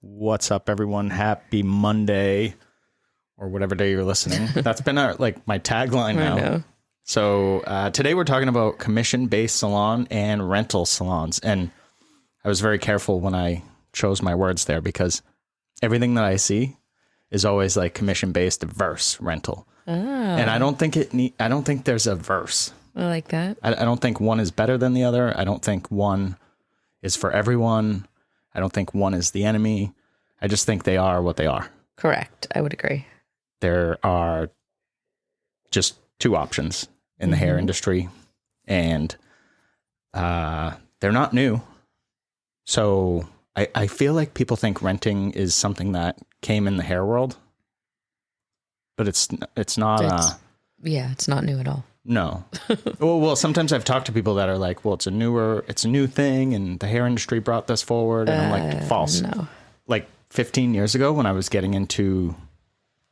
What's up, everyone? Happy Monday, or whatever day you're listening. That's been my tagline now. I know. So today we're talking about commission-based salon and rental salons. And I was very careful when I chose my words there because everything that I see is always like commission-based versus rental. Oh. And I don't think I don't think there's a verse. I like that. I don't think one is better than the other. I don't think one is for everyone. I don't think one is the enemy. I just think they are what they are. Correct. I would agree. There are just two options in the hair industry, and they're not new. So I feel like people think renting is something that came in the hair world, but it's not. It's not new at all. No. well, sometimes I've talked to people that are like, well, it's a new thing, and the hair industry brought this forward, and I'm like, false. No. Like 15 years ago, when I was getting into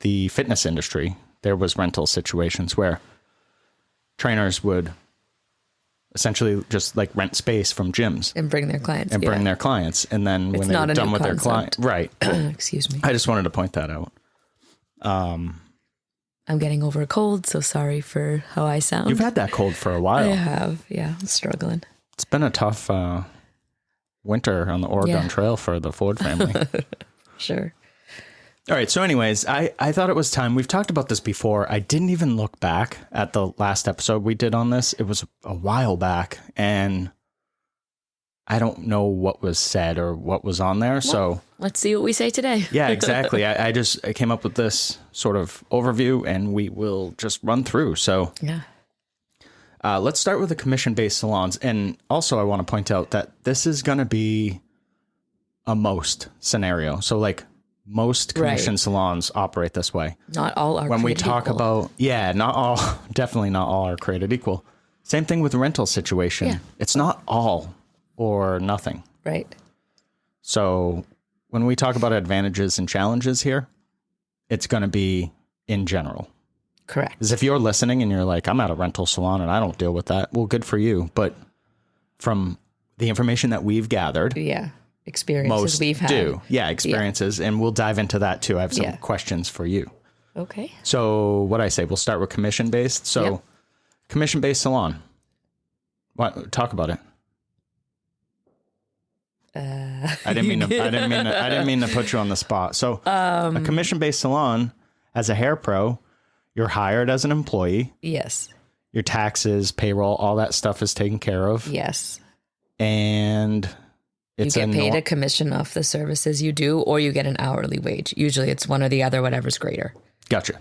the fitness industry, there was rental situations where trainers would essentially just like rent space from gyms And bring their clients. And then when they were done with their client, right. Excuse me. I just wanted to point that out. I'm getting over a cold, so sorry for how I sound. You've had that cold for a while. I have. Yeah, I'm struggling. It's been a tough winter on the Oregon Trail for the Ford family. Sure. All right. So anyways, I thought it was time. We've talked about this before. I didn't even look back at the last episode we did on this. It was a while back, and I don't know what was said or what was on there. Well, so let's see what we say today. Yeah, exactly. I came up with this sort of overview, and we will just run through. So yeah. Let's start with the commission-based salons. And also I want to point out that this is going to be a most scenario. So like most commission salons operate this way. Not all are when we talk equal. about, not all, definitely not all are created equal. Same thing with the rental situation. Yeah. It's not all or nothing. Right. So when we talk about advantages and challenges here, it's going to be in general. Correct. Because if you're listening and you're like, I'm at a rental salon and I don't deal with that, well, good for you. But from the information that we've gathered, experiences most we've had. Experiences. And we'll dive into that too. I have some questions for you. Okay. So what I say, we'll start with commission-based. So commission-based salon. Talk about it. I didn't mean to put you on the spot. So a commission-based salon, as a hair pro, you're hired as an employee. Yes. Your taxes, payroll, all that stuff is taken care of. Yes. And you get paid a commission off the services you do, or you get an hourly wage. Usually it's one or the other, whatever's greater. Gotcha.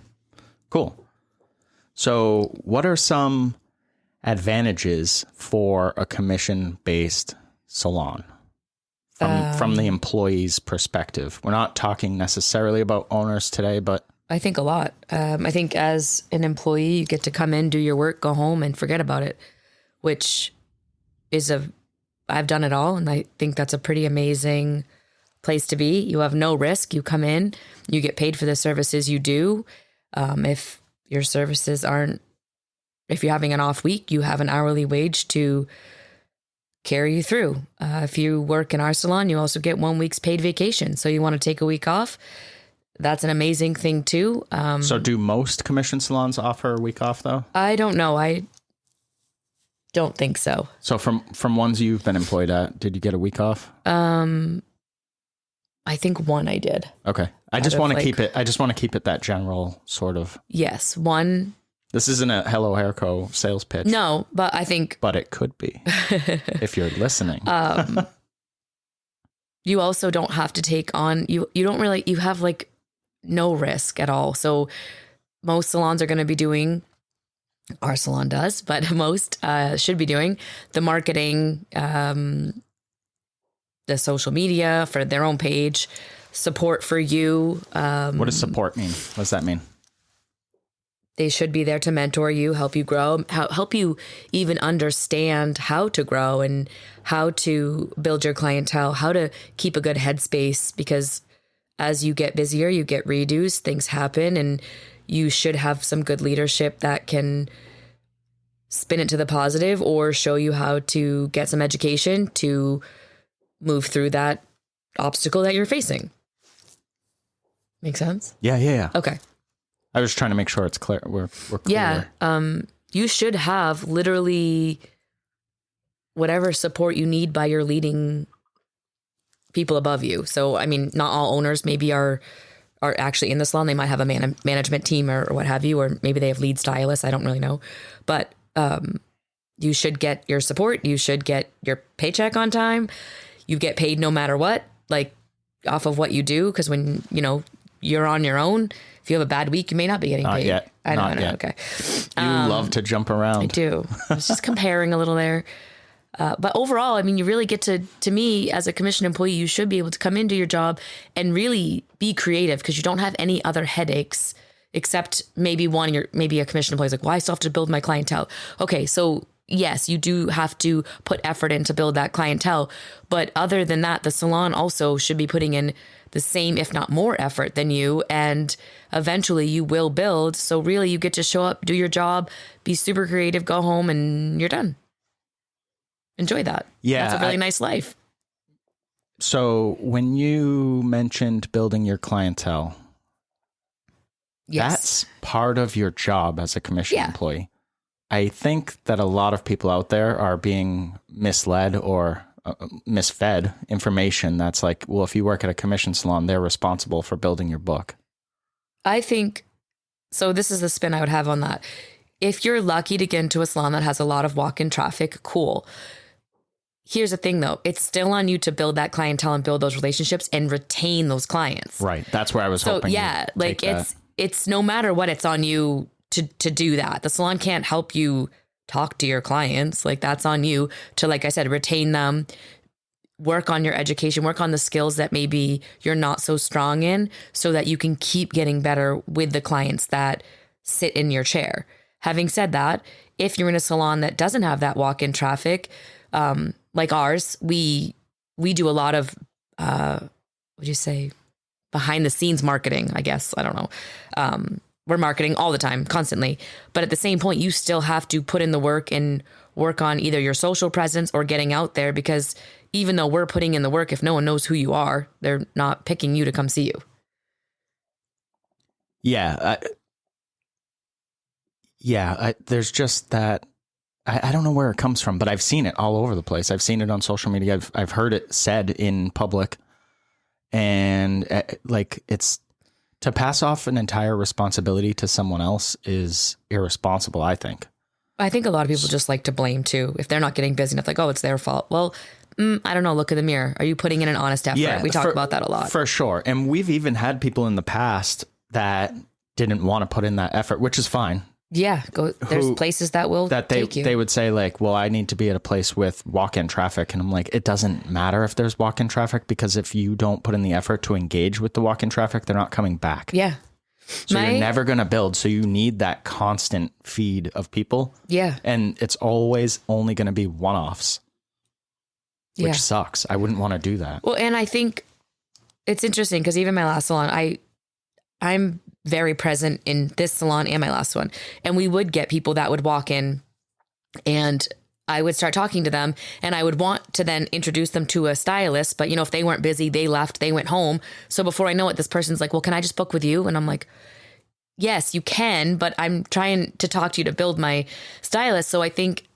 Cool. So what are some advantages for a commission-based salon from the employee's perspective? We're not talking necessarily about owners today, but I think a lot. I think as an employee, you get to come in, do your work, go home, and forget about it, which is I've done it all, and I think that's a pretty amazing place to be. You have no risk. You come in, you get paid for the services you do. If your services if you're having an off week, you have an hourly wage to carry you through. If you work in our salon, you also get 1 week's paid vacation. So you want to take a week off, that's an amazing thing too. So do most commission salons offer a week off though? I don't know. I don't think so. So from ones you've been employed at, did you get a week off? I think one I did. Okay. I just want to keep it that general sort of. Yes. One. This isn't a Hello Hair Co. sales pitch. No, but I think. But it could be if you're listening. You also don't have to take on, you don't really, you have like no risk at all. So most salons are going to be doing, our salon does, but most should be doing the marketing, the social media for their own page, support for you. What does support mean? What does that mean? They should be there to mentor you, help you grow, help you even understand how to grow and how to build your clientele, how to keep a good headspace, because as you get busier, you get redos, things happen, and you should have some good leadership that can spin it to the positive or show you how to get some education to move through that obstacle that you're facing. Make sense? Yeah. Okay. I was trying to make sure it's clear. We're clear. Yeah. You should have literally whatever support you need by your leading people above you. So, I mean, not all owners maybe are actually in the salon. They might have a management team or what have you, or maybe they have lead stylists. I don't really know. But you should get your support. You should get your paycheck on time. You get paid no matter what, like off of what you do. Because when, you're on your own, if you have a bad week, you may not be getting paid. Not yet. I know. Not yet. Okay. You love to jump around. I do. I was just comparing a little there. But overall, I mean, you really get to me as a commission employee, you should be able to come into your job and really be creative because you don't have any other headaches except maybe maybe a commission employee is like, well, I still have to build my clientele. Okay. So yes, you do have to put effort in to build that clientele. But other than that, the salon also should be putting in the same, if not more effort than you. And eventually you will build. So really you get to show up, do your job, be super creative, go home and you're done. Enjoy that. Yeah. That's a really nice life. So when you mentioned building your clientele, Yes. that's part of your job as a commission employee. I think that a lot of people out there are being misled or misfed information that's like, well, if you work at a commission salon, they're responsible for building your book. I think, so this is the spin I would have on that. If you're lucky to get into a salon that has a lot of walk-in traffic, cool. Here's the thing though, it's still on you to build that clientele and build those relationships and retain those clients. Right. That's where I was hoping. So yeah, like it's no matter what, it's on you to do that. The salon can't help you talk to your clients. Like that's on you to, like I said, retain them, work on your education, work on the skills that maybe you're not so strong in so that you can keep getting better with the clients that sit in your chair. Having said that, if you're in a salon that doesn't have that walk-in traffic, like ours, we do a lot of, what would you say, behind the scenes marketing, I guess. I don't know. We're marketing all the time, constantly. But at the same point, you still have to put in the work and work on either your social presence or getting out there, because even though we're putting in the work, if no one knows who you are, they're not picking you to come see you. Yeah. There's just that. I don't know where it comes from, but I've seen it all over the place. I've seen it on social media. I've heard it said in public, and like it's to pass off an entire responsibility to someone else is irresponsible, I think. I think a lot of people just like to blame too. If they're not getting busy enough, like, oh, it's their fault. Well, I don't know. Look in the mirror. Are you putting in an honest effort? Yeah, we talk about that a lot. For sure. And we've even had people in the past that didn't want to put in that effort, which is fine. Yeah, there's places that will take you. They would say like, well, I need to be at a place with walk-in traffic. And I'm like, it doesn't matter if there's walk-in traffic, because if you don't put in the effort to engage with the walk-in traffic, they're not coming back. Yeah. So you're never going to build. So you need that constant feed of people. Yeah. And it's always only going to be one-offs, which sucks. I wouldn't want to do that. Well, and I think it's interesting because even my last salon, I'm very present in this salon and my last one. And we would get people that would walk in and I would start talking to them and I would want to then introduce them to a stylist. But, if they weren't busy, they left, they went home. So before I know it, this person's like, well, can I just book with you? And I'm like, yes, you can, but I'm trying to talk to you to build my stylist. So I think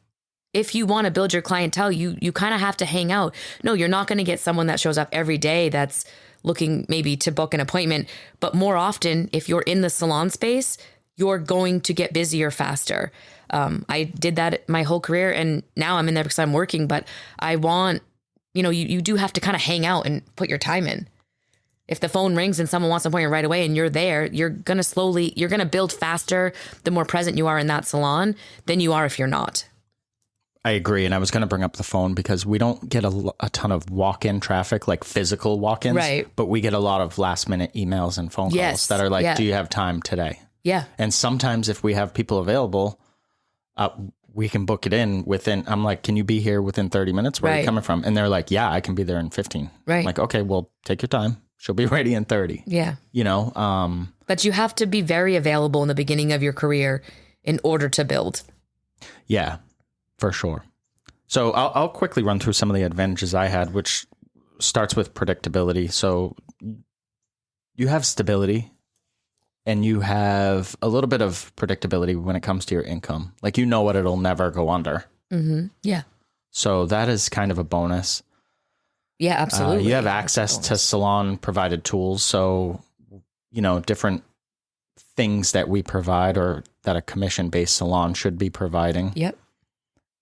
if you want to build your clientele, you kind of have to hang out. No, you're not going to get someone that shows up every day that's looking maybe to book an appointment. But more often, if you're in the salon space, you're going to get busier faster. I did that my whole career and now I'm in there because I'm working, but I want, you do have to kind of hang out and put your time in. If the phone rings and someone wants an appointment right away and you're there, you're going to build faster the more present you are in that salon than you are if you're not. I agree. And I was going to bring up the phone because we don't get a ton of walk-in traffic, like physical walk-ins, right? But we get a lot of last minute emails and phone calls that are like, do you have time today? Yeah. And sometimes if we have people available, we can book it in within, I'm like, can you be here within 30 minutes? Where are you coming from? And they're like, yeah, I can be there in 15. Right. I'm like, okay, well, take your time. She'll be ready in 30. Yeah. But you have to be very available in the beginning of your career in order to build. Yeah. For sure. So I'll quickly run through some of the advantages I had, which starts with predictability. So you have stability and you have a little bit of predictability when it comes to your income. Like, you know what it'll never go under. Mm-hmm. Yeah. So that is kind of a bonus. Yeah, absolutely. You have access to salon provided tools. So, you know, different things that we provide or that a commission based salon should be providing. Yep.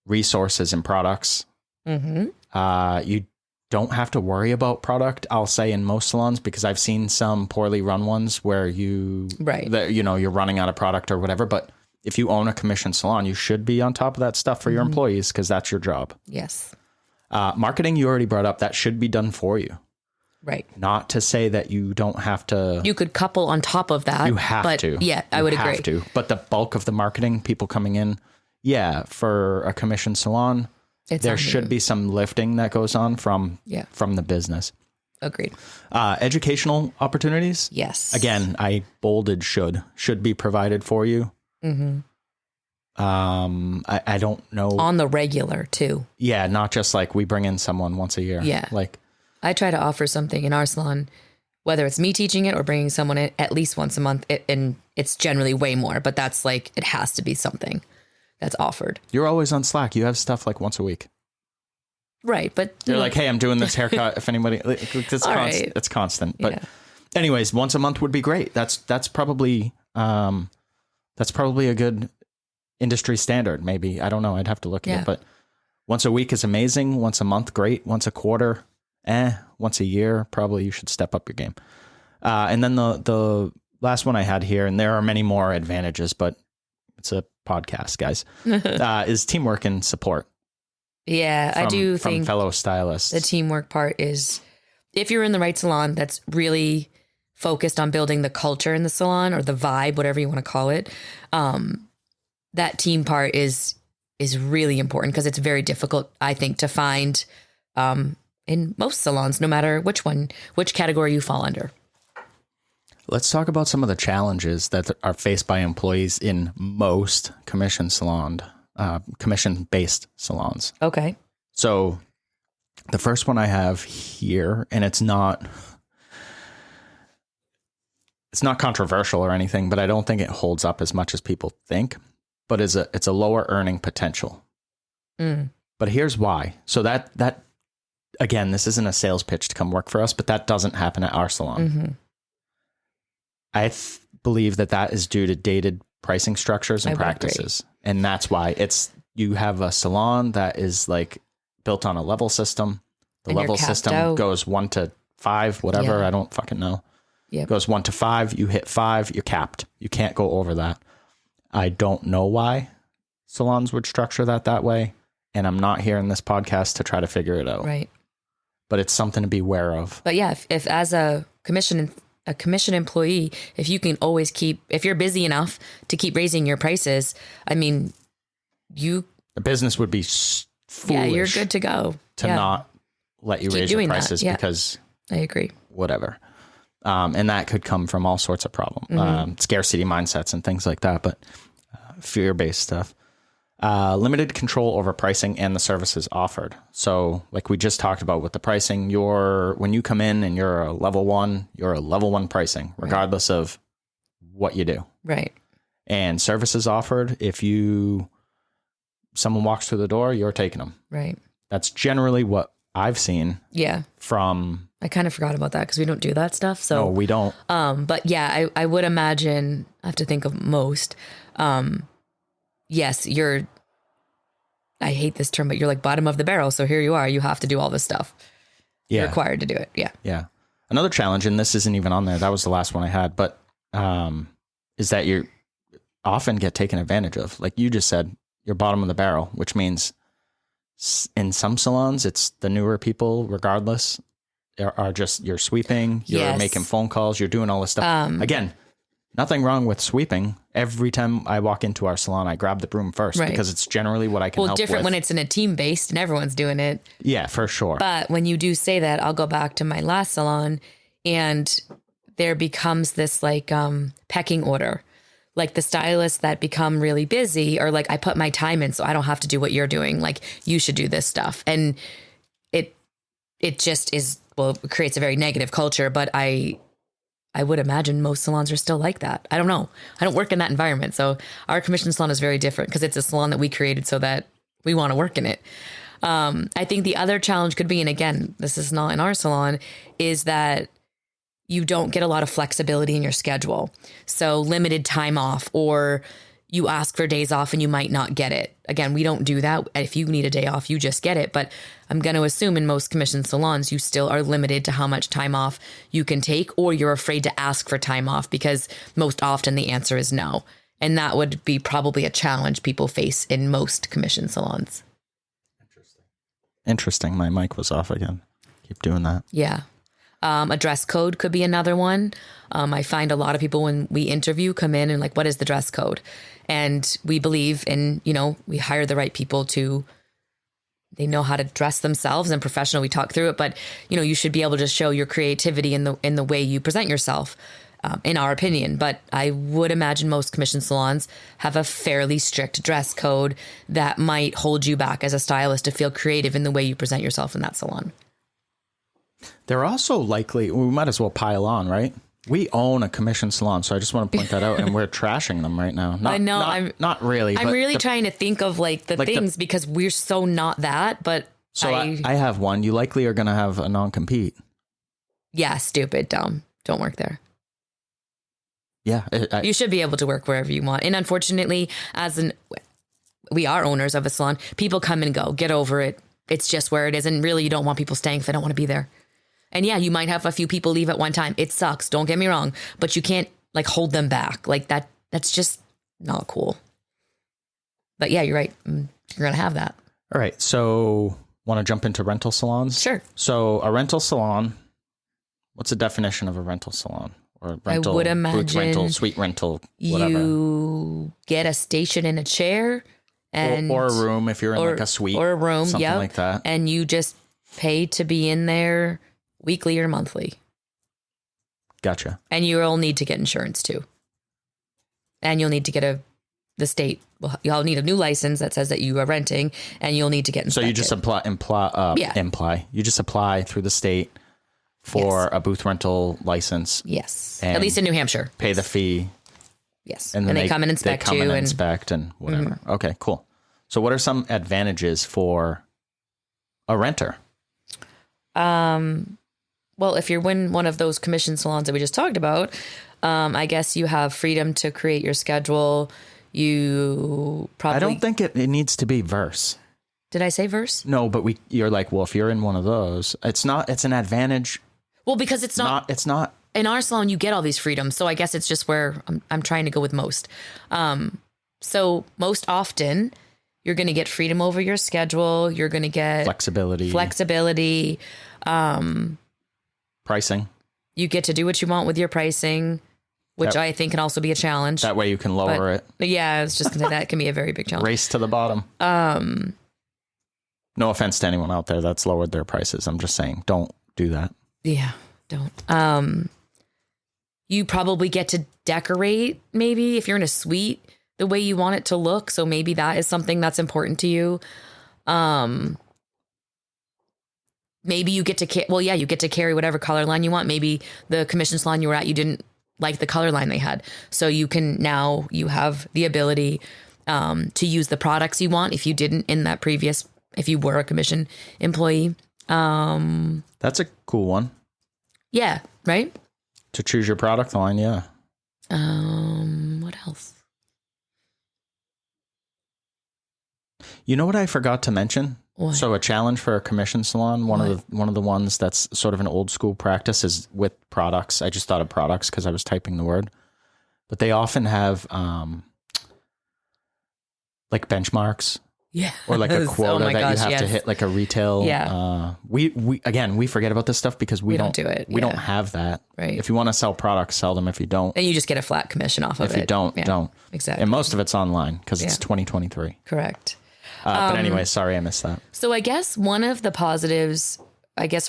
Resources and products. Mm-hmm. You don't have to worry about product, I'll say, in most salons, because I've seen some poorly run ones where you're running out of product or whatever. But if you own a commission salon, you should be on top of that stuff for your employees, because that's your job. Yes. Marketing, you already brought up, that should be done for you. Right. Not to say that you don't have to. You could couple on top of that. You have to. Yeah, I would agree. You have to. But the bulk of the marketing, people coming in, for a commission salon, there should be some lifting that goes on from the business. Agreed. Educational opportunities. Yes. Again, I bolded should be provided for you. Mm-hmm. I don't know. On the regular too. Yeah. Not just like we bring in someone once a year. Yeah. Like, I try to offer something in our salon, whether it's me teaching it or bringing someone in at least once a month. And it's generally way more, but that's like, it has to be something that's offered. You're always on Slack. You have stuff like once a week. Right. But you're like, hey, I'm doing this haircut. If anybody, it's constant. But anyways, once a month would be great. That's probably a good industry standard. Maybe. I don't know. I'd have to look at it, but once a week is amazing. Once a month, great. Once a quarter, once a year, probably you should step up your game. And then the last one I had here, and there are many more advantages, but it's a podcast, guys, is teamwork and support. Yeah, I do think from fellow stylists. The teamwork part is, if you're in the right salon that's really focused on building the culture in the salon, or the vibe, whatever you want to call it, that team part is really important, because it's very difficult, I think, to find in most salons, no matter which category you fall under. Let's talk about some of the challenges that are faced by employees in most commission-based salons. Okay. So the first one I have here, and it's not controversial or anything, but I don't think it holds up as much as people think, but it's a lower earning potential. But here's why. So that again, this isn't a sales pitch to come work for us, but that doesn't happen at our salon. Mm-hmm. I believe that is due to dated pricing structures and practices. And that's why you have a salon that is like built on a level system. The level system goes 1 to 5, whatever. I don't fucking know. Yep. Goes 1 to 5. You hit 5, you're capped. You can't go over that. I don't know why salons would structure that way. And I'm not here in this podcast to try to figure it out. Right. But it's something to be aware of. But yeah, if as a commission employee, if you can always if you're busy enough to keep raising your prices, I mean, the business would be foolish. Yeah, you're good to go. To not let you raise your prices because I agree. Whatever. And that could come from all sorts of problems, scarcity mindsets and things like that, but fear-based stuff. Limited control over pricing and the services offered. So like we just talked about with the pricing, when you come in and you're a level 1, you're a level 1 pricing, regardless of what you do. Right. And services offered, if someone walks through the door, you're taking them. Right. That's generally what I've seen. Yeah. I kind of forgot about that because we don't do that stuff. So no, we don't. But yeah, I would imagine, I have to think of most. Yes, I hate this term, but you're like bottom of the barrel. So here you are, you have to do all this stuff. Yeah. You're required to do it. Yeah. Yeah. Another challenge, and this isn't even on there, that was the last one I had, but is that you often get taken advantage of. Like you just said, you're bottom of the barrel, which means in some salons, it's the newer people, regardless, are just, you're sweeping, you're making phone calls, you're doing all this stuff. Again, nothing wrong with sweeping. Every time I walk into our salon, I grab the broom first because it's generally what I can help with. Well, different when it's in a team based and everyone's doing it. Yeah, for sure. But when you do say that, I'll go back to my last salon and there becomes this like pecking order. Like the stylists that become really busy are like, I put my time in so I don't have to do what you're doing. Like you should do this stuff. And it just is, well, it creates a very negative culture, but I I would imagine most salons are still like that. I don't know. I don't work in that environment. So our commission salon is very different because it's a salon that we created so that we want to work in it. I think the other challenge could be, and again, this is not in our salon, is that you don't get a lot of flexibility in your schedule. So limited time off, or you ask for days off and you might not get it. Again, we don't do that. If you need a day off, you just get it. But I'm going to assume in most commission salons, you still are limited to how much time off you can take, or you're afraid to ask for time off because most often the answer is no. And that would be probably a challenge people face in most commission salons. Interesting. My mic was off again. Keep doing that. Yeah. A dress code could be another one. I find a lot of people when we interview come in and like, what is the dress code? And we believe in, we hire the right people they know how to dress themselves and professional. We talk through it, but you should be able to show your creativity in the way you present yourself, in our opinion. But I would imagine most commission salons have a fairly strict dress code that might hold you back as a stylist to feel creative in the way you present yourself in that salon. They're also likely, we might as well pile on, right? We own a commission salon, so I just want to point that out, and we're trashing them right now. I know. Not really. I'm really trying to think of things because we're so not that, but. So I have one. You likely are going to have a non-compete. Yeah, stupid, dumb. Don't work there. Yeah. You should be able to work wherever you want. And unfortunately, we are owners of a salon. People come and go. Get over it. It's just where it is. And really, you don't want people staying if they don't want to be there. And yeah, you might have a few people leave at one time. It sucks. Don't get me wrong. But you can't hold them back. That's just not cool. But yeah, you're right. You're going to have that. All right. So want to jump into rental salons? Sure. So a rental salon, what's the definition of a rental salon? Or rental, I would imagine booth rental, suite rental, whatever. You get a station in a chair and or a room if you're in like a suite or a room, something like that. And you just pay to be in there weekly or monthly. Gotcha. And you'll need to get insurance too. And you'll need to get the state. Well, you'll need a new license that says that you are renting, and you'll need to get inspected. So you just imply. You just apply through the state for a booth rental license. Yes. At least in New Hampshire. Pay the fee. Yes. And then they come and inspect you. Inspect and whatever. Mm-hmm. Okay, cool. So what are some advantages for a renter? Well, if you're in one of those commission salons that we just talked about, I guess you have freedom to create your schedule. You probably... I don't think it needs to be verse. Did I say verse? No, but you're like, well, if you're in one of those, it's an advantage. Well, because it's not in our salon, you get all these freedoms. So I guess it's just where I'm trying to go with most. So most often you're going to get freedom over your schedule. You're going to get flexibility, pricing. You get to do what you want with your pricing, which I think can also be a challenge. That way you can lower it. Yeah, I was just going to say that can be a very big challenge. Race to the bottom. No offense to anyone out there that's lowered their prices. I'm just saying, don't do that. Yeah, don't. You probably get to decorate, maybe, if you're in a suite, the way you want it to look. So maybe that is something that's important to you. Maybe you get to, you get to carry whatever color line you want. Maybe the commission salon you were at, you didn't like the color line they had. So you have the ability to use the products you want if you didn't in that previous, if you were a commission employee. That's a cool one. Yeah, right? To choose your product line, yeah. What else? You know what I forgot to mention? What? So a challenge for a commission salon, one of the ones that's sort of an old school practice is with products. I just thought of products because I was typing the word. But they often have like benchmarks. Yeah. Or like a quota you have to hit, like a retail. Yeah. We forget about this stuff because we don't do it. We don't have that. Right. If you want to sell products, sell them. If you don't. And you just get a flat commission off of it. If you don't. Exactly. And most of it's online because it's 2023. Correct. But anyway, sorry I missed that. So I guess one of the positives,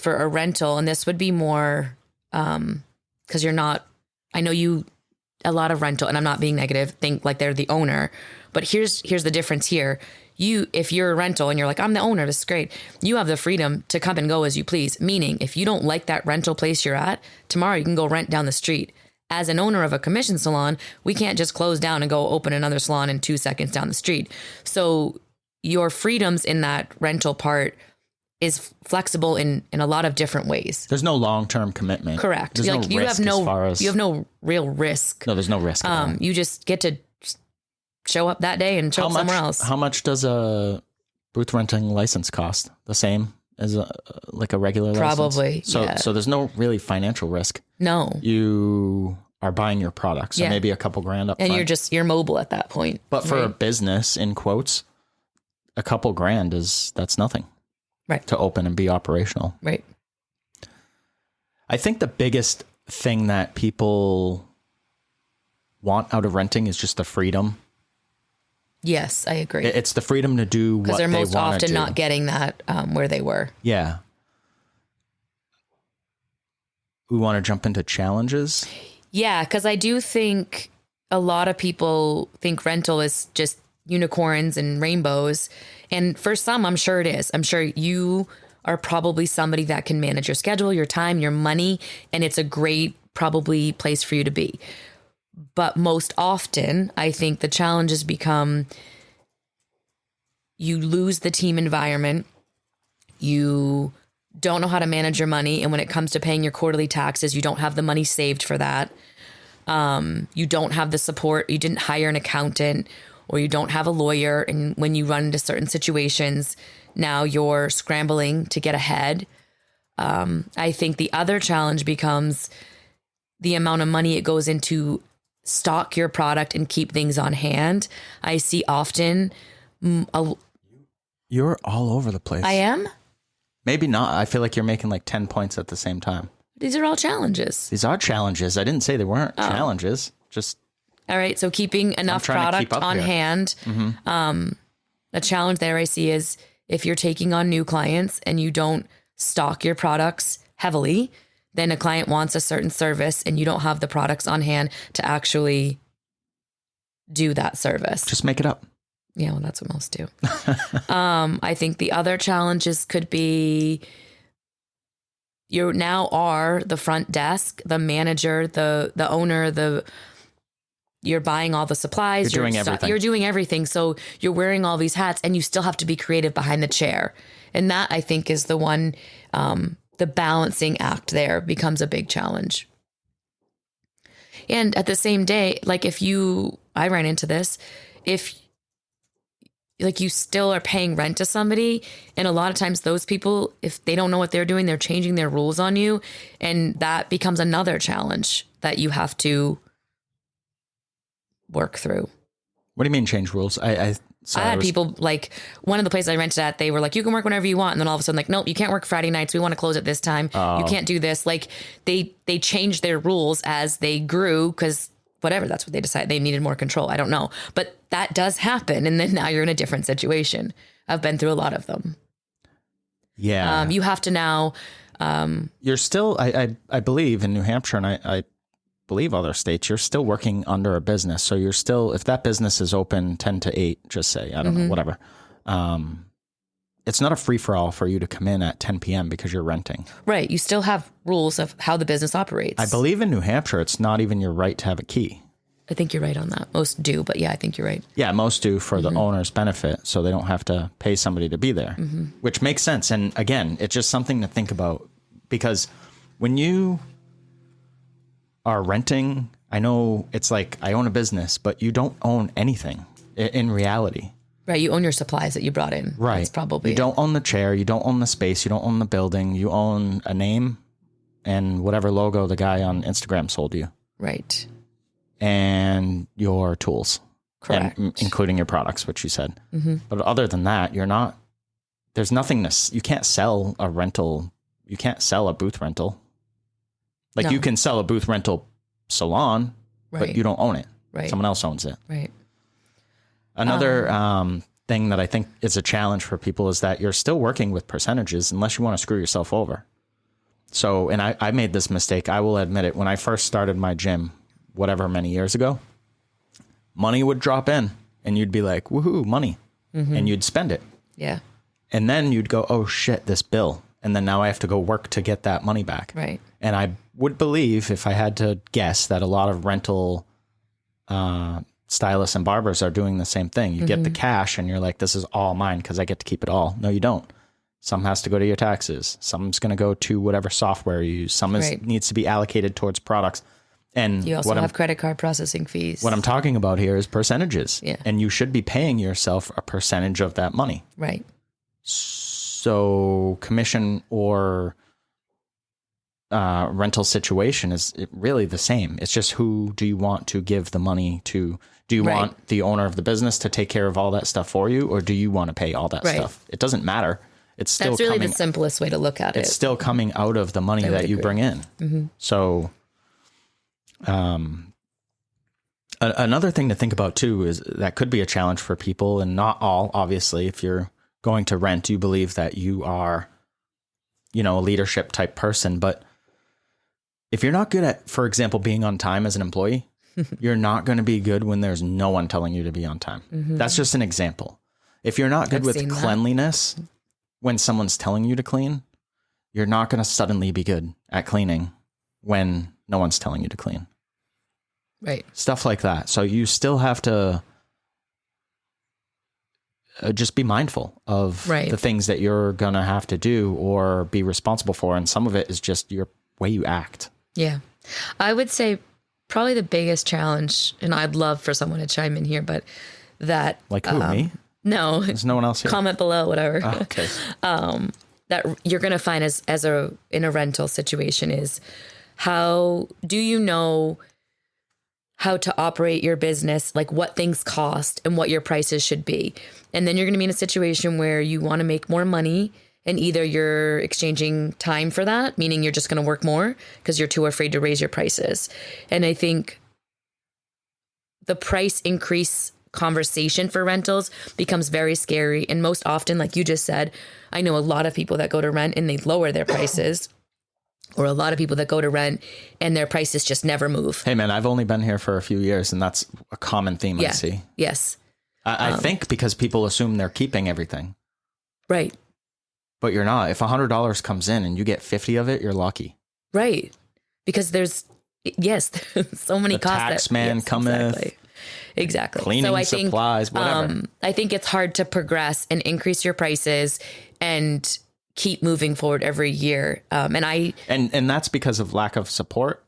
for a rental, and this would be more because you're not, I know a lot of rental, and I'm not being negative, think like they're the owner, but here's the difference here. if you're a rental and you're like, I'm the owner, this is great. You have the freedom to come and go as you please. Meaning if you don't like that rental place you're at, tomorrow you can go rent down the street. As an owner of a commission salon, we can't just close down and go open another salon in 2 seconds down the street. So your freedoms in that rental part is flexible in a lot of different ways. There's no long-term commitment. Correct. There's like no risk you have no real risk. No, there's no risk. You just get to show up that day and show up somewhere else. How much does a booth renting license cost? The same as a regular Probably, license? yeah. So there's no really financial risk. No. You are buying your product. So maybe a couple grand up and front. you're mobile at that point. But for a business, in quotes, a couple grand that's nothing. Right. To open and be operational. Right. I think the biggest thing that people want out of renting is just the freedom. Yes, I agree. It's the freedom to do what they want to do. Because they're most often not getting that where they were. Yeah. We want to jump into challenges. Yeah, because I do think a lot of people think rental is just unicorns and rainbows. And for some, I'm sure it is. I'm sure you are probably somebody that can manage your schedule, your time, your money, and it's a great probably place for you to be. But most often, I think the challenges become you lose the team environment, you don't know how to manage your money, and when it comes to paying your quarterly taxes, you don't have the money saved for that. You don't have the support, you didn't hire an accountant, or you don't have a lawyer, and when you run into certain situations, now you're scrambling to get ahead. I think the other challenge becomes the amount of money it goes into stock your product and keep things on hand. I see often. You're all over the place. I am? Maybe not. I feel like you're making like 10 points at the same time. These are all challenges. These are challenges. I didn't say they weren't challenges. Just. All right. So keeping enough product on hand. Mm-hmm. A challenge there I see is if you're taking on new clients and you don't stock your products heavily, then a client wants a certain service and you don't have the products on hand to actually do that service. Just make it up. Yeah, well, that's what most do. I think the other challenges could be you now are the front desk, the manager, the owner, you're buying all the supplies. You're doing everything. You're doing everything. So you're wearing all these hats and you still have to be creative behind the chair. And that I think is the one, the balancing act there becomes a big challenge. And at the same day, like I ran into this, if like you still are paying rent to somebody, and a lot of times those people, if they don't know what they're doing, they're changing their rules on you. And that becomes another challenge that you have to work through. What do you mean change rules? I had people like one of the places I rented at, they were like, you can work whenever you want. And then all of a sudden like, nope, you can't work Friday nights. We want to close at this time. You can't do this. Like they changed their rules as they grew because whatever, that's what they decided. They needed more control. I don't know. But that does happen. And then now you're in a different situation. I've been through a lot of them. Yeah. You have to now. You're still, I believe in New Hampshire, and I believe other states, you're still working under a business. So you're still, if that business is open 10 to 8, just say, I don't know, whatever. It's not a free for all for you to come in at 10 p.m. because you're renting. Right. You still have rules of how the business operates. I believe in New Hampshire, it's not even your right to have a key. I think you're right on that. Most do, but yeah, I think you're right. Yeah, most do for the owner's benefit, so they don't have to pay somebody to be there, which makes sense. And again, it's just something to think about, because when you are renting, I know it's like I own a business, but you don't own anything in reality. Right. You own your supplies that you brought in. Right. That's probably you don't own the chair. You don't own the space. You don't own the building. You own a name and whatever logo the guy on Instagram sold you. Right. And your tools. Correct. And, including your products, which you said. But other than that, there's nothing you can't sell a rental. You can't sell a booth rental. Like you can sell a booth rental salon, but you don't own it. Right. Someone else owns it. Right. Another thing that I think is a challenge for people is that you're still working with percentages unless you want to screw yourself over. So, and I made this mistake. I will admit it. When I first started my gym, whatever, many years ago, money would drop in and you'd be like, woohoo, money. and you'd spend it. Yeah. And then you'd go, oh shit, this bill. And then now I have to go work to get that money back. Right. And I would believe, if I had to guess, that a lot of rental stylists and barbers are doing the same thing. You get the cash and you're like, this is all mine because I get to keep it all. No, you don't. Some has to go to your taxes. Some's going to go to whatever software you use. Some needs to be allocated towards products. And you also have credit card processing fees. What I'm talking about here is percentages. Yeah. And you should be paying yourself a percentage of that money. Right. So commission or rental situation is really the same. It's just, who do you want to give the money to? Do you want the owner of the business to take care of all that stuff for you, or do you want to pay all that stuff? It doesn't matter. It's still That's really the simplest way to look at it. It's still coming out of the money that you bring in. So another thing to think about too is that could be a challenge for people, and not all, obviously. If you're going to rent, you believe that you are, a leadership type person, but if you're not good at, for example, being on time as an employee, you're not going to be good when there's no one telling you to be on time. That's just an example. If you're not good with cleanliness when someone's telling you to clean, you're not going to suddenly be good at cleaning when no one's telling you to clean. Right. Stuff like that. So you still have to just be mindful of the things that you're going to have to do or be responsible for. And some of it is just your way you act. Yeah. I would say probably the biggest challenge, and I'd love for someone to chime in here, but that... Like who, me? No. There's no one else here. Comment below, whatever. Oh, okay. That you're going to find in a rental situation is, how do you know how to operate your business, like what things cost and what your prices should be? And then you're going to be in a situation where you want to make more money, and either you're exchanging time for that, meaning you're just going to work more because you're too afraid to raise your prices. And I think the price increase conversation for rentals becomes very scary. And most often, like you just said, I know a lot of people that go to rent and they lower their prices, or a lot of people that go to rent and their prices just never move. Hey man, I've only been here for a few years, and that's a common theme I see. Yes. I think because people assume they're keeping everything. Right. But you're not. If $100 comes in and you get 50 of it, you're lucky. Right. Because there's so many costs. Tax man cometh. Exactly. Cleaning supplies, whatever. I think it's hard to progress and increase your prices and keep moving forward every year. And that's because of lack of support.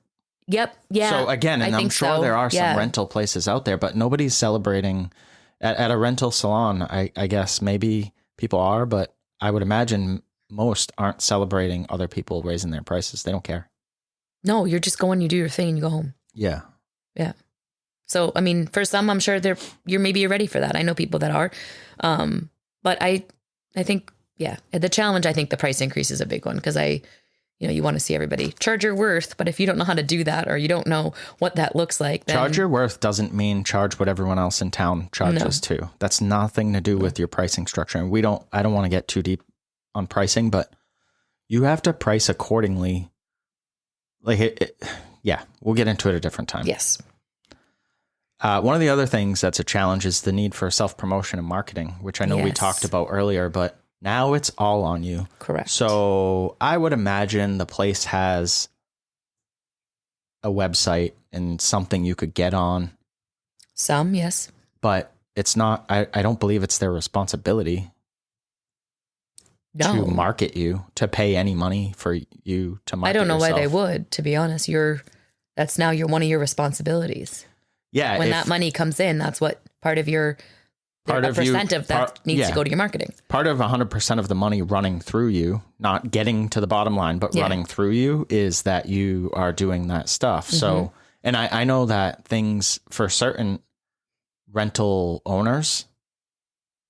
Yep. Yeah. So again, and I'm sure there are some rental places out there, but nobody's celebrating at a rental salon. I guess maybe people are, but I would imagine most aren't celebrating other people raising their prices. They don't care. No, you're just going, you do your thing and you go home. Yeah. Yeah. So, I mean, for some, I'm sure you're ready for that. I know people that are. But I think, the challenge, I think the price increase is a big one, because you want to see everybody charge your worth, but if you don't know how to do that, or you don't know what that looks like, then... Charge your worth doesn't mean charge what everyone else in town charges too. That's nothing to do with your pricing structure. And I don't want to get too deep on pricing, but you have to price accordingly. Like we'll get into it a different time. Yes. One of the other things that's a challenge is the need for self-promotion and marketing, which I know we talked about earlier, but now it's all on you. Correct. So I would imagine the place has a website and something you could get on. Some, yes. But it's not, I don't believe it's their responsibility to market you, to pay any money for you to market I don't know yourself. why they would, to be honest. That's now one of your responsibilities. Yeah. When that money comes in, that's what part of your... percent of that needs to go to your marketing. Part of 100% of the money running through you, not getting to the bottom line, but running through you, is that you are doing that stuff. So, and I know that things for certain rental owners,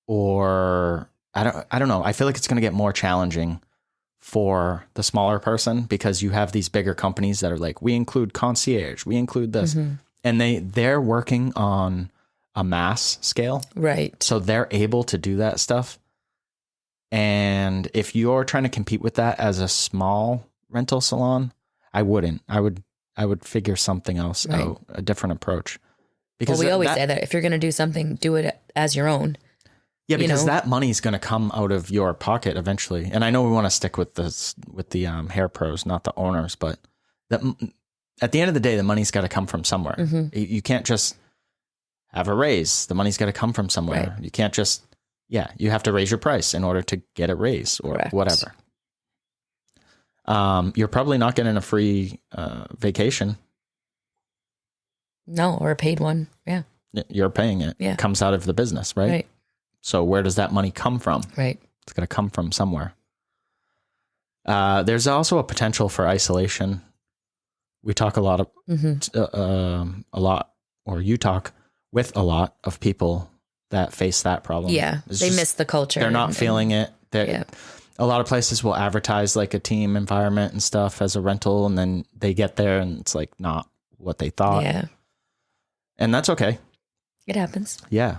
or I don't know. I feel like it's going to get more challenging for the smaller person, because you have these bigger companies that are like, we include concierge, we include this, and they're working on a mass scale. Right. So they're able to do that stuff. And if you're trying to compete with that as a small rental salon, I wouldn't. I would figure something else out, a different approach. Because we always say that if you're going to do something, do it as your own. Yeah, because that money's going to come out of your pocket eventually. And I know we want to stick with this, with the hair pros, not the owners, but at the end of the day, the money's got to come from somewhere. Mm-hmm. You can't just have a raise. The money's got to come from somewhere. Right. You can't just, you have to raise your price in order to get a raise or Correct. whatever. You're probably not getting a free vacation. No, or a paid one. Yeah. You're paying it. Yeah. It comes out of the business, right? Right. So where does that money come from? Right. It's going to come from somewhere. There's also a potential for isolation. We talk a lot or you talk with a lot of people that face that problem. Yeah. They miss the culture. They're not feeling it. Yeah. A lot of places will advertise like a team environment and stuff as a rental, and then they get there and it's like not what they thought. Yeah. And that's okay. It happens. Yeah.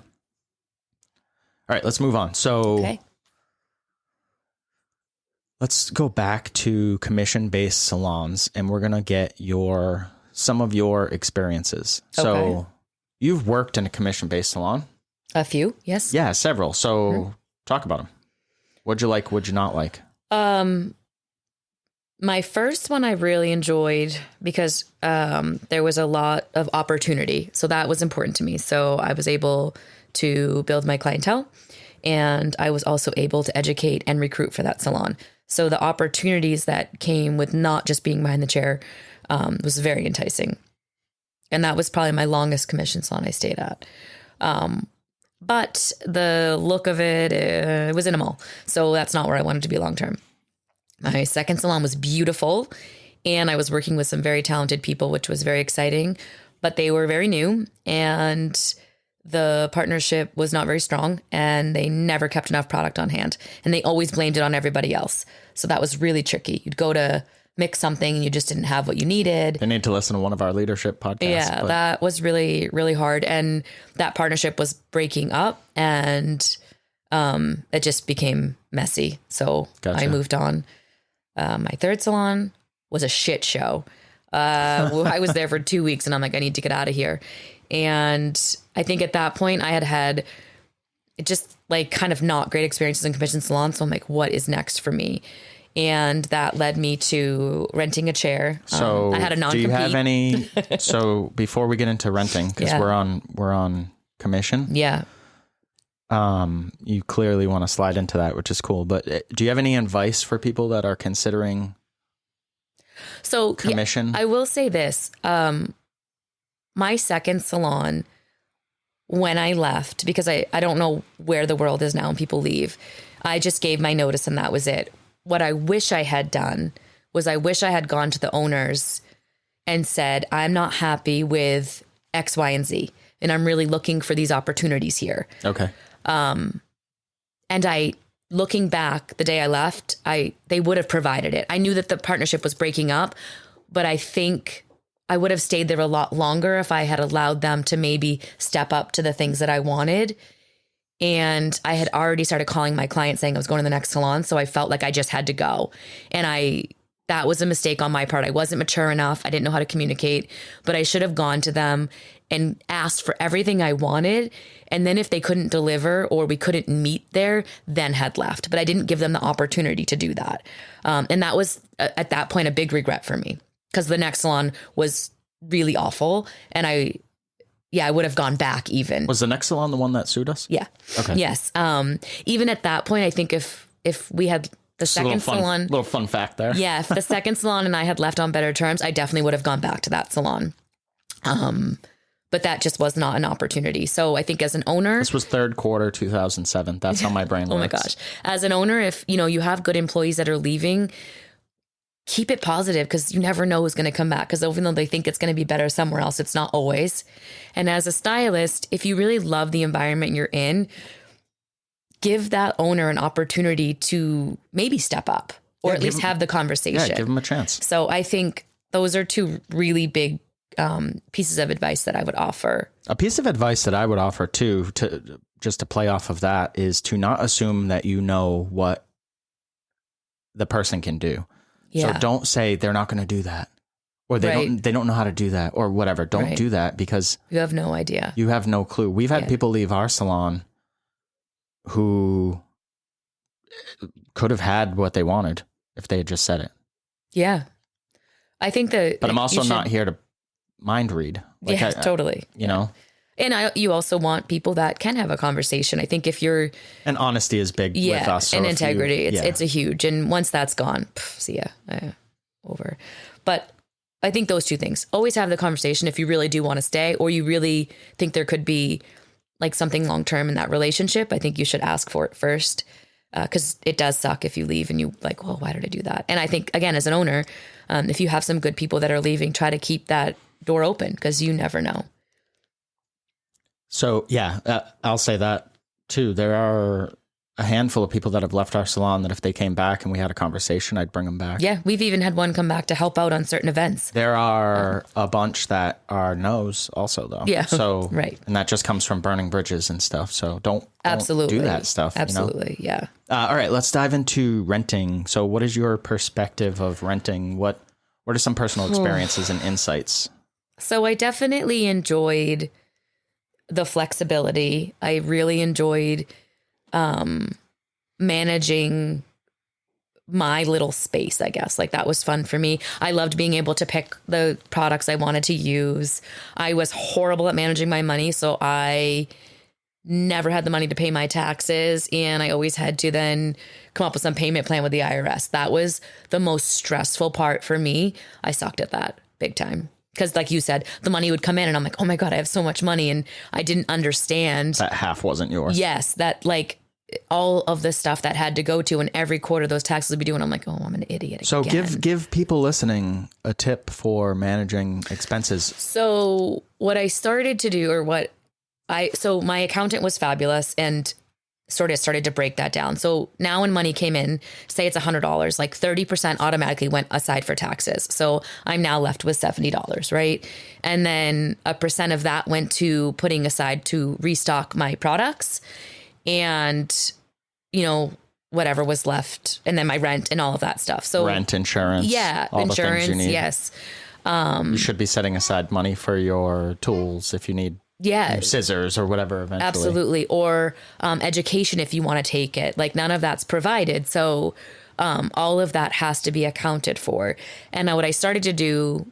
All right, let's move on. So let's go back to commission-based salons, and we're going to get some of your experiences. Okay. So you've worked in a commission-based salon? A few, yes. Yeah, several. So talk about them. What'd you like? What'd you not like? My first one I really enjoyed because there was a lot of opportunity. So that was important to me. So I was able to build my clientele, and I was also able to educate and recruit for that salon. So the opportunities that came with not just being behind the chair was very enticing. And that was probably my longest commission salon I stayed at. But the look of it was in a mall. So that's not where I wanted to be long term. My second salon was beautiful, and I was working with some very talented people, which was very exciting, but they were very new, and the partnership was not very strong, and they never kept enough product on hand, and they always blamed it on everybody else. So that was really tricky. You'd go to mix something and you just didn't have what you needed. They need to listen to one of our leadership podcasts. Yeah, that was really, really hard. And that partnership was breaking up, and it just became messy. So I moved on. My third salon was a shit show. I was there for 2 weeks, and I'm like, I need to get out of here. And I think at that point I had just like kind of not great experiences in commission salons. So I'm like, what is next for me? And that led me to renting a chair. So I had a non-compete. Do you have any? So before we get into renting, because we're on commission. Yeah. You clearly want to slide into that, which is cool. But do you have any advice for people that are considering commission? Yeah, I will say this. My second salon, when I left, because I don't know where the world is now and people leave, I just gave my notice and that was it. What I wish I had done was I wish I had gone to the owners and said, I'm not happy with X, Y, and Z, and I'm really looking for these opportunities here. Okay. And looking back the day I left, they would have provided it. I knew that the partnership was breaking up, but I think I would have stayed there a lot longer if I had allowed them to maybe step up to the things that I wanted. And I had already started calling my client saying I was going to the next salon. So I felt like I just had to go. And that was a mistake on my part. I wasn't mature enough. I didn't know how to communicate, but I should have gone to them and asked for everything I wanted. And then if they couldn't deliver or we couldn't meet there, then had left. But I didn't give them the opportunity to do that. And that was at that point a big regret for me, because the next salon was really awful. And I would have gone back even. Was the next salon the one that sued us? Yeah. Okay. Yes. Even at that point, I think if we had the second salon, little fun fact there. Yeah. If the second salon and I had left on better terms, I definitely would have gone back to that salon. But that just was not an opportunity. So I think as an owner, this was third quarter 2007. That's how my brain works. Oh my gosh. As an owner, if you have good employees that are leaving, keep it positive, because you never know who's going to come back. Because even though they think it's going to be better somewhere else, it's not always. And as a stylist, if you really love the environment you're in, give that owner an opportunity to maybe step up or at least have the conversation. Yeah, give them a chance. So I think those are two really big pieces of advice that I would offer. A piece of advice that I would offer too, to play off of that, is to not assume that you know what the person can do. Yeah. So don't say they're not going to do that, or they don't know how to do that, or whatever. Don't do that, because you have no idea. You have no clue. We've had people leave our salon who could have had what they wanted if they had just said it. Yeah. I think that, but I'm also not here to mind read. Like yeah, totally. You know, and you also want people that can have a conversation. I think if you're, and honesty is big with us. So and integrity, it's a huge, and once that's gone, see ya, over. But I think those two things, always have the conversation if you really do want to stay, or you really think there could be like something long-term in that relationship. I think you should ask for it first. Because it does suck if you leave and you like, well, why did I do that? And I think, again, as an owner, if you have some good people that are leaving, try to keep that door open because you never know. So, yeah, I'll say that too. There are a handful of people that have left our salon that if they came back and we had a conversation, I'd bring them back. Yeah, we've even had one come back to help out on certain events. There are a bunch that are no's also, though. Yeah, so right. And that just comes from burning bridges and stuff. So don't absolutely do that stuff. Absolutely, you know? Yeah. All right, let's dive into renting. So what is your perspective of renting? What are some personal experiences and insights? So I definitely enjoyed the flexibility. I really enjoyed managing my little space, I guess. Like that was fun for me. I loved being able to pick the products I wanted to use. I was horrible at managing my money, so I never had the money to pay my taxes, and I always had to then come up with some payment plan with the IRS. That was the most stressful part for me. I sucked at that big time. Because like you said, the money would come in and I'm like, oh my God, I have so much money. And I didn't understand. That half wasn't yours. Yes. That like all of the stuff that had to go to, and every quarter those taxes would be due. And I'm like, oh, I'm an idiot. So again. give people listening a tip for managing expenses. So what I started to do, so my accountant was fabulous and sort of started to break that down. So now when money came in, say it's $100, like 30% automatically went aside for taxes. So I'm now left with $70, right? And then a percent of that went to putting aside to restock my products and, you know, whatever was left. And then my rent and all of that stuff. So rent, insurance. Yeah. All insurance. The things you need. Yes. You should be setting aside money for your tools if you need scissors or whatever eventually. Absolutely. Or education if you want to take it. Like none of that's provided. So all of that has to be accounted for. And now what I started to do,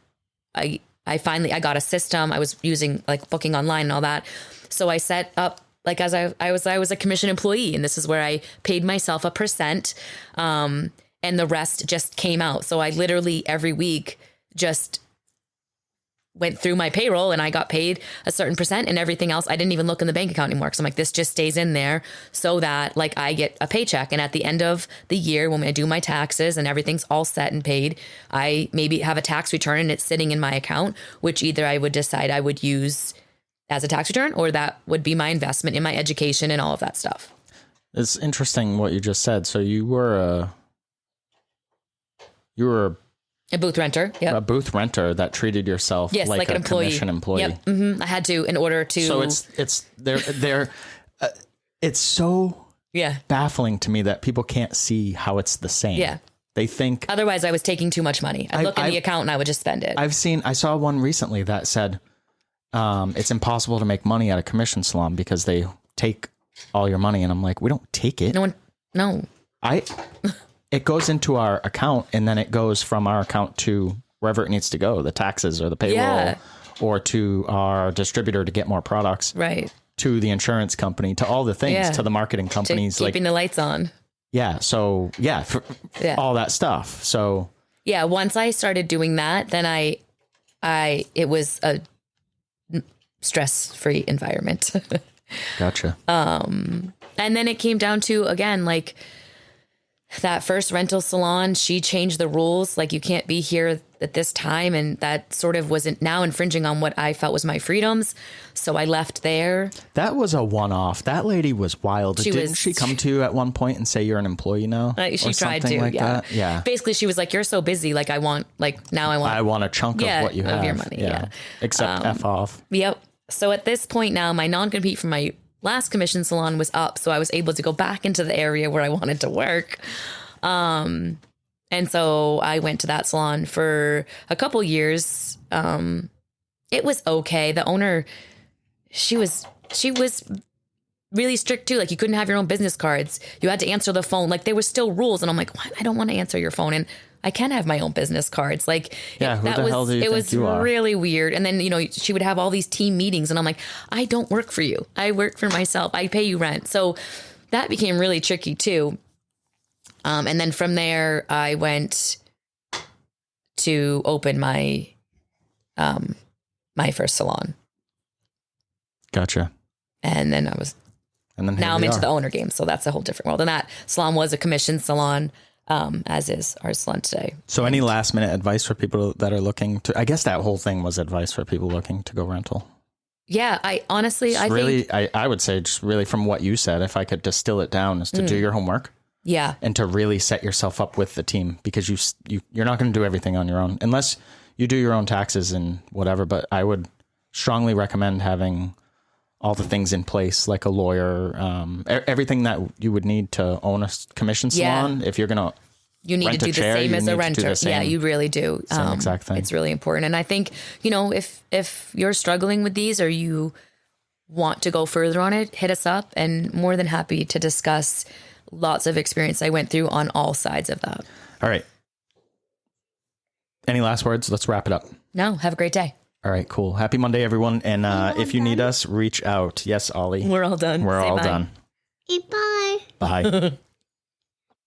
I got a system. I was using like booking online and all that. So I set up like as I was a commission employee, and this is where I paid myself a percent and the rest just came out. So I literally every week just went through my payroll and I got paid a certain percent, and everything else, I didn't even look in the bank account anymore. Cause I'm like, this just stays in there so that like I get a paycheck. And at the end of the year, when I do my taxes and everything's all set and paid, I maybe have a tax return and it's sitting in my account, which either I would decide I would use as a tax return, or that would be my investment in my education and all of that stuff. It's interesting what you just said. So you were a booth renter. Yep. A booth renter that treated yourself like an employee. Commission employee. Yep. Mm-hmm. I had to in order to. So it's so baffling to me that people can't see how it's the same. Yeah. They think otherwise I was taking too much money. I'd look in the account and I would just spend it. I saw one recently that said it's impossible to make money at a commission salon because they take all your money, and I'm like, we don't take it. No. It goes into our account, and then it goes from our account to wherever it needs to go, the taxes or the payroll, or to our distributor to get more products, right? To the insurance company, to all the things, to the marketing companies, to keeping the lights on. Yeah. So all that stuff. So yeah, once I started doing that, then it was a stress-free environment. Gotcha. And then it came down to, again, like that first rental salon, she changed the rules. Like you can't be here at this time. And that sort of wasn't now infringing on what I felt was my freedoms. So I left there. That was a one-off. That lady was wild. Didn't she come to you at one point and say, you're an employee now? She tried to, like that? Yeah. Basically she was like, you're so busy. Like I want a chunk of what you have. Of your money. Yeah. Except F off. Yep. So at this point now, my non-compete from my last commission salon was up. So I was able to go back into the area where I wanted to work. And so I went to that salon for a couple years. It was okay. The owner, she was really strict too. Like you couldn't have your own business cards. You had to answer the phone. Like there were still rules. And I'm like, what? I don't want to answer your phone. And I can have my own business cards. Like, yeah, who the hell do you think you are? It was really weird. And then, she would have all these team meetings and I'm like, I don't work for you. I work for myself. I pay you rent. So that became really tricky too. And then from there, I went to open my first salon. Gotcha. And then now I'm into are. the owner game. So that's a whole different world. And that salon was a commissioned salon, as is our salon today. So any last minute advice for people that are looking to, I guess that whole thing was advice for people looking to go rental. Yeah. I honestly, I would say just really from what you said, if I could distill it down, is to do your homework. Yeah. And to really set yourself up with the team, because you're not going to do everything on your own unless you do your own taxes and whatever. But I would strongly recommend having all the things in place, like a lawyer, everything that you would need to own a commission salon. If you're going to need to do the same as a renter. Yeah, you really do. Same exact thing. It's really important. And I think, if you're struggling with these or you want to go further on it, hit us up, and more than happy to discuss lots of experience I went through on all sides of that. All right. Any last words? Let's wrap it up. No, have a great day. All right, cool. Happy Monday, everyone. And if you need us, reach out. Yes, Ollie. We're all done. We're all done. Bye. Bye.